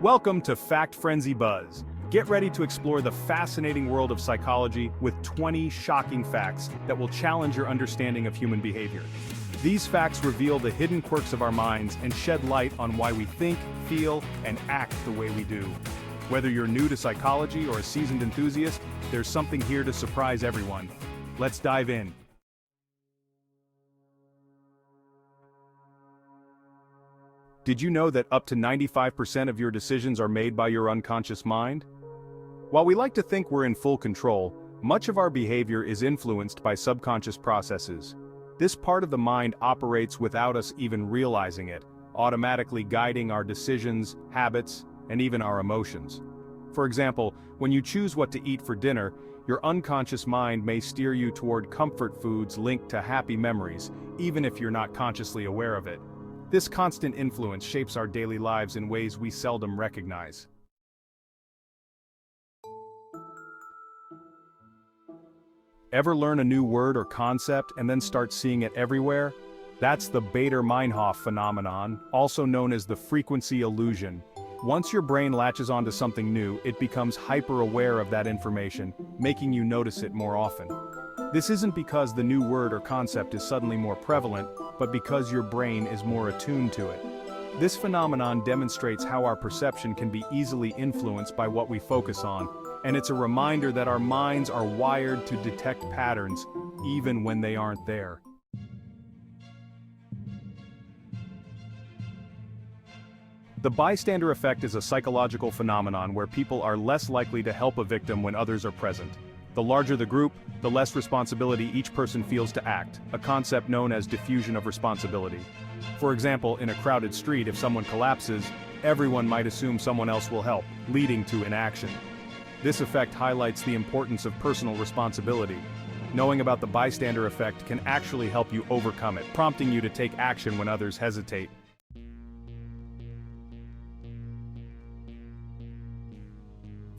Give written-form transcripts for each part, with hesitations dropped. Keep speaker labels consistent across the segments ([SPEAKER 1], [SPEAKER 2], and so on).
[SPEAKER 1] Welcome to Fact Frenzy Buzz. Get ready to explore the fascinating world of psychology with 20 shocking facts that will challenge your understanding of human behavior. These facts reveal the hidden quirks of our minds and shed light on why we think, feel, and act the way we do. Whether you're new to psychology or a seasoned enthusiast, there's something here to surprise everyone. Let's dive in. Did you know that up to 95% of your decisions are made by your unconscious mind? While we like to think we're in full control, much of our behavior is influenced by subconscious processes. This part of the mind operates without us even realizing it, automatically guiding our decisions, habits, and even our emotions. For example, when you choose what to eat for dinner, your unconscious mind may steer you toward comfort foods linked to happy memories, even if you're not consciously aware of it. This constant influence shapes our daily lives in ways we seldom recognize. Ever learn a new word or concept and then start seeing it everywhere? That's the Baader-Meinhof phenomenon, also known as the frequency illusion. Once your brain latches onto something new, it becomes hyper-aware of that information, making you notice it more often. This isn't because the new word or concept is suddenly more prevalent, but because your brain is more attuned to it. This phenomenon demonstrates how our perception can be easily influenced by what we focus on, and it's a reminder that our minds are wired to detect patterns, even when they aren't there. The bystander effect is a psychological phenomenon where people are less likely to help a victim when others are present. The larger the group, the less responsibility each person feels to act, a concept known as diffusion of responsibility. For example, in a crowded street, if someone collapses, everyone might assume someone else will help, leading to inaction. This effect highlights the importance of personal responsibility. Knowing about the bystander effect can actually help you overcome it, prompting you to take action when others hesitate.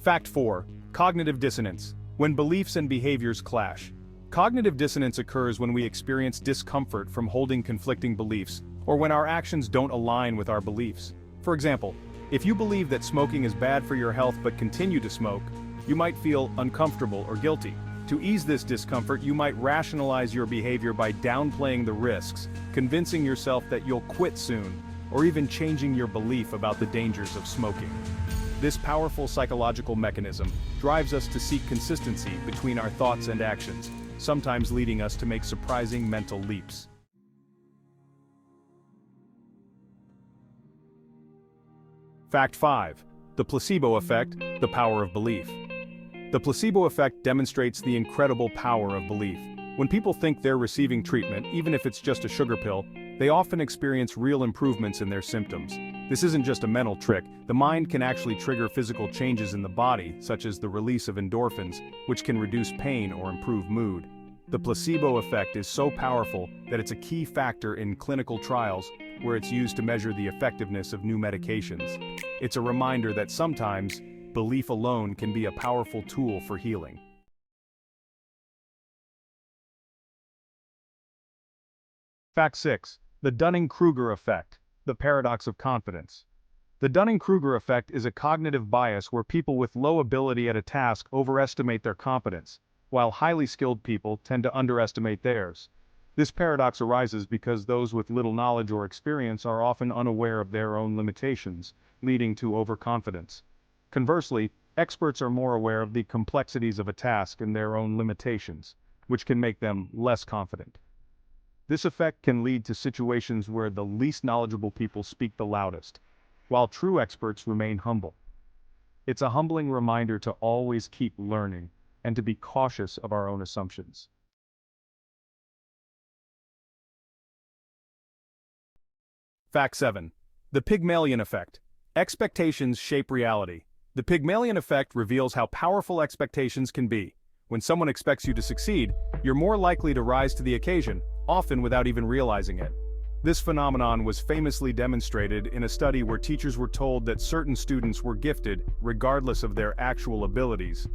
[SPEAKER 1] Fact 4. Cognitive dissonance. When beliefs and behaviors clash. Cognitive dissonance occurs when we experience discomfort from holding conflicting beliefs, or when our actions don't align with our beliefs. For example, if you believe that smoking is bad for your health but continue to smoke, you might feel uncomfortable or guilty. To ease this discomfort, you might rationalize your behavior by downplaying the risks, convincing yourself that you'll quit soon, or even changing your belief about the dangers of smoking. This powerful psychological mechanism drives us to seek consistency between our thoughts and actions, sometimes leading us to make surprising mental leaps. Fact 5. The placebo effect, the power of belief. The placebo effect demonstrates the incredible power of belief. When people think they're receiving treatment, even if it's just a sugar pill, they often experience real improvements in their symptoms. This isn't just a mental trick. The mind can actually trigger physical changes in the body, such as the release of endorphins, which can reduce pain or improve mood. The placebo effect is so powerful that it's a key factor in clinical trials, where it's used to measure the effectiveness of new medications. It's a reminder that sometimes, belief alone can be a powerful tool for healing. Fact 6. The Dunning Krueger effect, the paradox of confidence. The Dunning Krueger effect is a cognitive bias where people with low ability at a task overestimate their competence, while highly skilled people tend to underestimate theirs. This paradox arises because those with little knowledge or experience are often unaware of their own limitations, leading to overconfidence. Conversely, experts are more aware of the complexities of a task and their own limitations, which can make them less confident. This effect can lead to situations where the least knowledgeable people speak the loudest, while true experts remain humble. It's a humbling reminder to always keep learning and to be cautious of our own assumptions. Fact 7. The Pygmalion effect. Expectations shape reality. The Pygmalion effect reveals how powerful expectations can be. When someone expects you to succeed, you're more likely to rise to the occasion, often without even realizing it. This phenomenon was famously demonstrated in a study where teachers were told that certain students were gifted regardless of their actual abilities.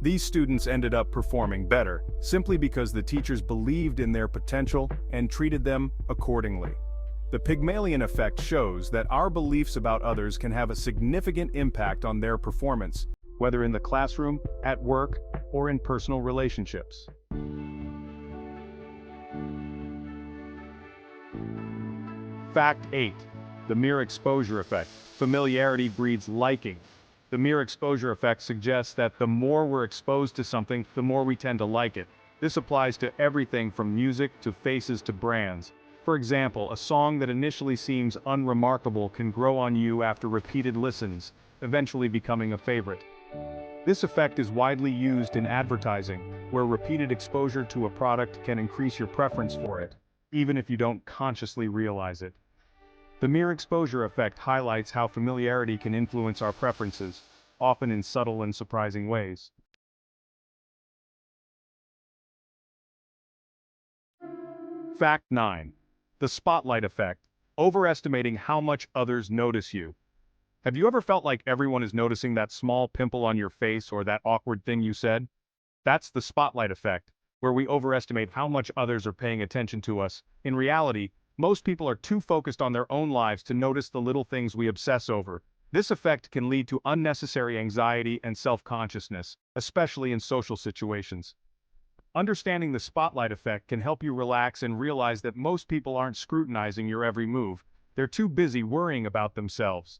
[SPEAKER 1] These students ended up performing better, simply because the teachers believed in their potential and treated them accordingly. The Pygmalion effect shows that our beliefs about others can have a significant impact on their performance, whether in the classroom, at work, or in personal relationships. Fact 8. The mere exposure effect. Familiarity breeds liking. The mere exposure effect suggests that the more we're exposed to something, the more we tend to like it. This applies to everything from music to faces to brands. For example, a song that initially seems unremarkable can grow on you after repeated listens, eventually becoming a favorite. This effect is widely used in advertising, where repeated exposure to a product can increase your preference for it, even if you don't consciously realize it. The mere exposure effect highlights how familiarity can influence our preferences, often in subtle and surprising ways. Fact 9. The spotlight effect. Overestimating how much others notice you. Have you ever felt like everyone is noticing that small pimple on your face or that awkward thing you said? That's the spotlight effect, where we overestimate how much others are paying attention to us. In reality, most people are too focused on their own lives to notice the little things we obsess over. This effect can lead to unnecessary anxiety and self-consciousness, especially in social situations. Understanding the spotlight effect can help you relax and realize that most people aren't scrutinizing your every move. They're too busy worrying about themselves.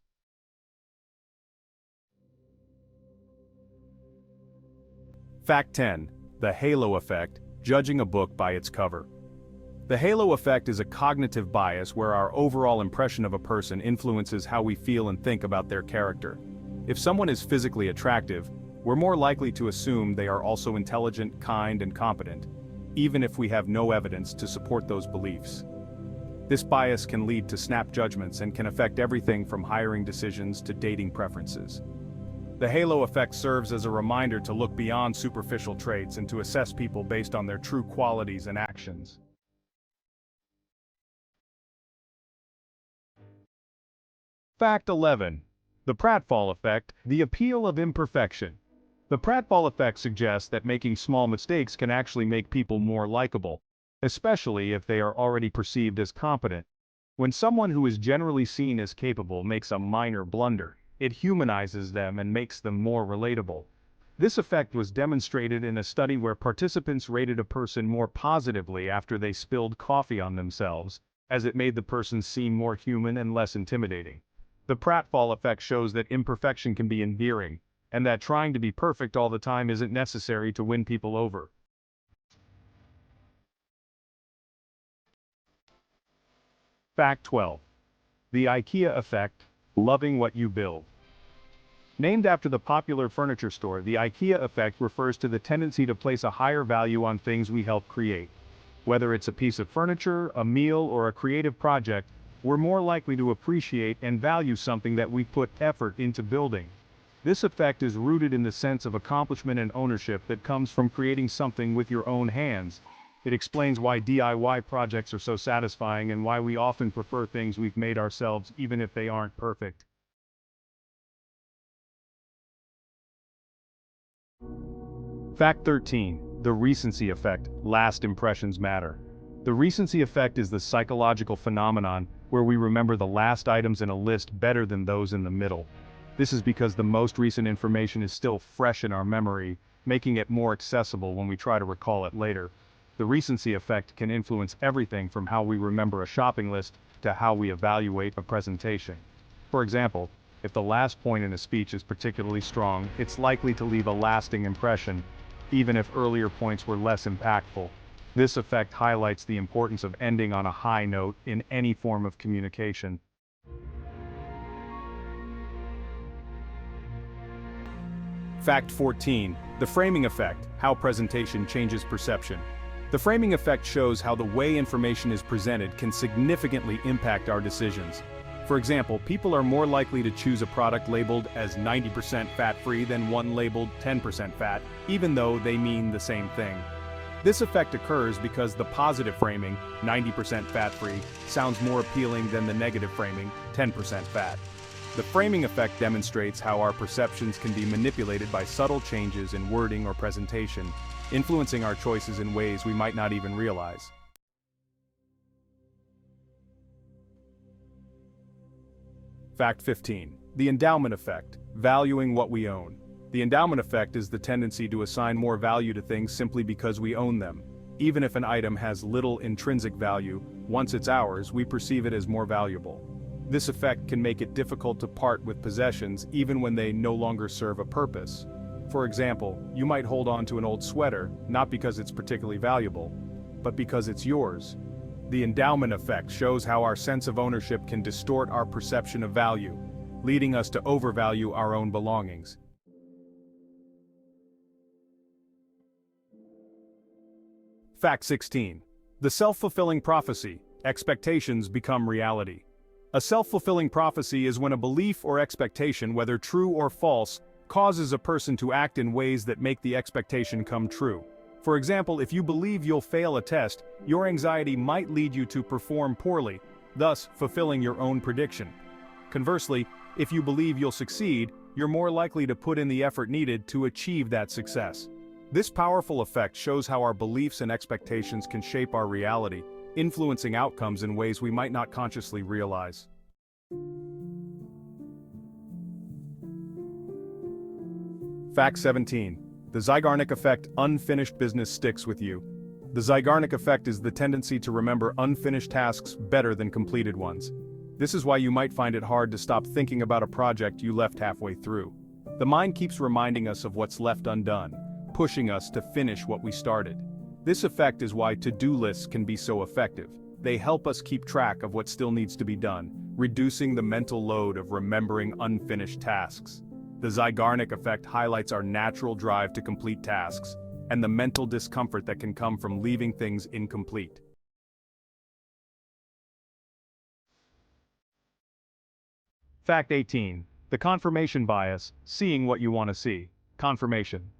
[SPEAKER 1] Fact 10. The halo effect, judging a book by its cover. The halo effect is a cognitive bias where our overall impression of a person influences how we feel and think about their character. If someone is physically attractive, we're more likely to assume they are also intelligent, kind, and competent, even if we have no evidence to support those beliefs. This bias can lead to snap judgments and can affect everything from hiring decisions to dating preferences. The halo effect serves as a reminder to look beyond superficial traits and to assess people based on their true qualities and actions. Fact 11. The Pratfall effect, the appeal of imperfection. The Pratfall effect suggests that making small mistakes can actually make people more likable, especially if they are already perceived as competent. When someone who is generally seen as capable makes a minor blunder, it humanizes them and makes them more relatable. This effect was demonstrated in a study where participants rated a person more positively after they spilled coffee on themselves, as it made the person seem more human and less intimidating. The Pratfall effect shows that imperfection can be endearing, and that trying to be perfect all the time isn't necessary to win people over. Fact 12. The Ikea effect, loving what you build. Named after the popular furniture store, the Ikea effect refers to the tendency to place a higher value on things we help create. Whether it's a piece of furniture, a meal, or a creative project, we're more likely to appreciate and value something that we put effort into building. This effect is rooted in the sense of accomplishment and ownership that comes from creating something with your own hands. It explains why DIY projects are so satisfying and why we often prefer things we've made ourselves even if they aren't perfect. Fact 13. The recency effect, last impressions matter. The recency effect is the psychological phenomenon where we remember the last items in a list better than those in the middle. This is because the most recent information is still fresh in our memory, making it more accessible when we try to recall it later. The recency effect can influence everything from how we remember a shopping list to how we evaluate a presentation. For example, if the last point in a speech is particularly strong, it's likely to leave a lasting impression, even if earlier points were less impactful. This effect highlights the importance of ending on a high note in any form of communication. Fact 14. The framing effect, how presentation changes perception. The framing effect shows how the way information is presented can significantly impact our decisions. For example, people are more likely to choose a product labeled as 90% fat-free than one labeled 10% fat, even though they mean the same thing. This effect occurs because the positive framing, 90% fat-free, sounds more appealing than the negative framing, 10% fat. The framing effect demonstrates how our perceptions can be manipulated by subtle changes in wording or presentation, influencing our choices in ways we might not even realize. Fact 15. The endowment effect, valuing what we own. The endowment effect is the tendency to assign more value to things simply because we own them. Even if an item has little intrinsic value, once it's ours, we perceive it as more valuable. This effect can make it difficult to part with possessions even when they no longer serve a purpose. For example, you might hold on to an old sweater, not because it's particularly valuable, but because it's yours. The endowment effect shows how our sense of ownership can distort our perception of value, leading us to overvalue our own belongings. Fact 16. The self-fulfilling prophecy, expectations become reality. A self-fulfilling prophecy is when a belief or expectation, whether true or false, causes a person to act in ways that make the expectation come true. For example, if you believe you'll fail a test, your anxiety might lead you to perform poorly, thus fulfilling your own prediction. Conversely, if you believe you'll succeed, you're more likely to put in the effort needed to achieve that success. This powerful effect shows how our beliefs and expectations can shape our reality, influencing outcomes in ways we might not consciously realize. Fact 17. The Zynic effect, unfinished business sticks with you. The Zynic effect is the tendency to remember unfinished tasks better than completed ones. This is why you might find it hard to stop thinking about a project you left halfway through. The mind keeps reminding us of what's left undone, pushing us to finish what we started. This effect is why to-do lists can be so effective. They help us keep track of what still needs to be done, reducing the mental load of remembering unfinished tasks. The Zynic effect highlights our natural drive to complete tasks, and the mental discomfort that can come from leaving things incomplete. Fact 18. The confirmation bias, seeing what you want to see. Confirmation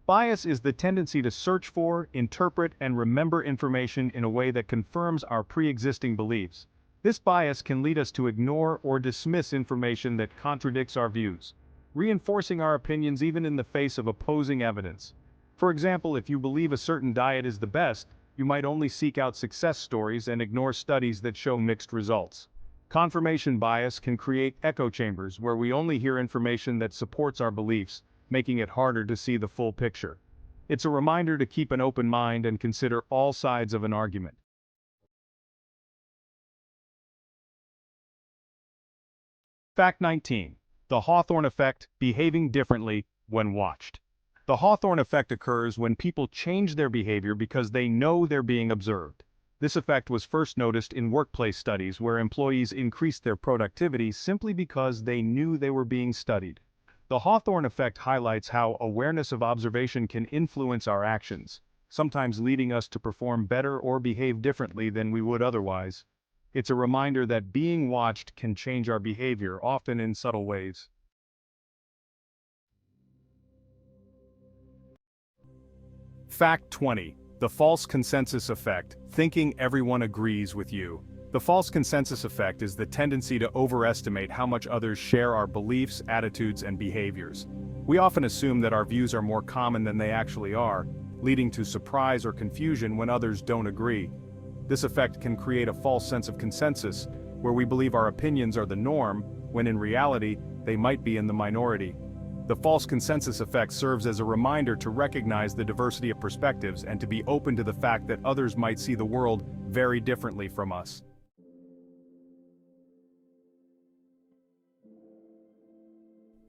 [SPEAKER 1] bias is the tendency to search for, interpret, and remember information in a way that confirms our pre-existing beliefs. This bias can lead us to ignore or dismiss information that contradicts our views, reinforcing our opinions even in the face of opposing evidence. For example, if you believe a certain diet is the best, you might only seek out success stories and ignore studies that show mixed results. Confirmation bias can create echo chambers where we only hear information that supports our beliefs, making it harder to see the full picture. It's a reminder to keep an open mind and consider all sides of an argument. Fact 19. The Hawthorne effect, behaving differently when watched. The Hawthorne effect occurs when people change their behavior because they know they're being observed. This effect was first noticed in workplace studies where employees increased their productivity simply because they knew they were being studied. The Hawthorne effect highlights how awareness of observation can influence our actions, sometimes leading us to perform better or behave differently than we would otherwise. It's a reminder that being watched can change our behavior, often in subtle ways. Fact 20. The false consensus effect, thinking everyone agrees with you. The false consensus effect is the tendency to overestimate how much others share our beliefs, attitudes, and behaviors. We often assume that our views are more common than they actually are, leading to surprise or confusion when others don't agree. This effect can create a false sense of consensus, where we believe our opinions are the norm, when in reality, they might be in the minority. The false consensus effect serves as a reminder to recognize the diversity of perspectives and to be open to the fact that others might see the world very differently from us.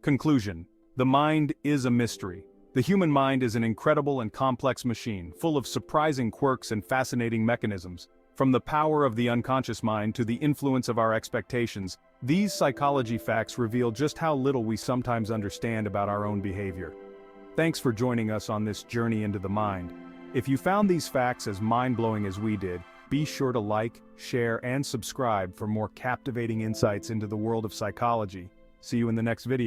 [SPEAKER 1] Conclusion. The mind is a mystery. The human mind is an incredible and complex machine, full of surprising quirks and fascinating mechanisms. From the power of the unconscious mind to the influence of our expectations, these psychology facts reveal just how little we sometimes understand about our own behavior. Thanks for joining us on this journey into the mind. If you found these facts as mind-blowing as we did, be sure to like, share, and subscribe for more captivating insights into the world of psychology. See you in the next video.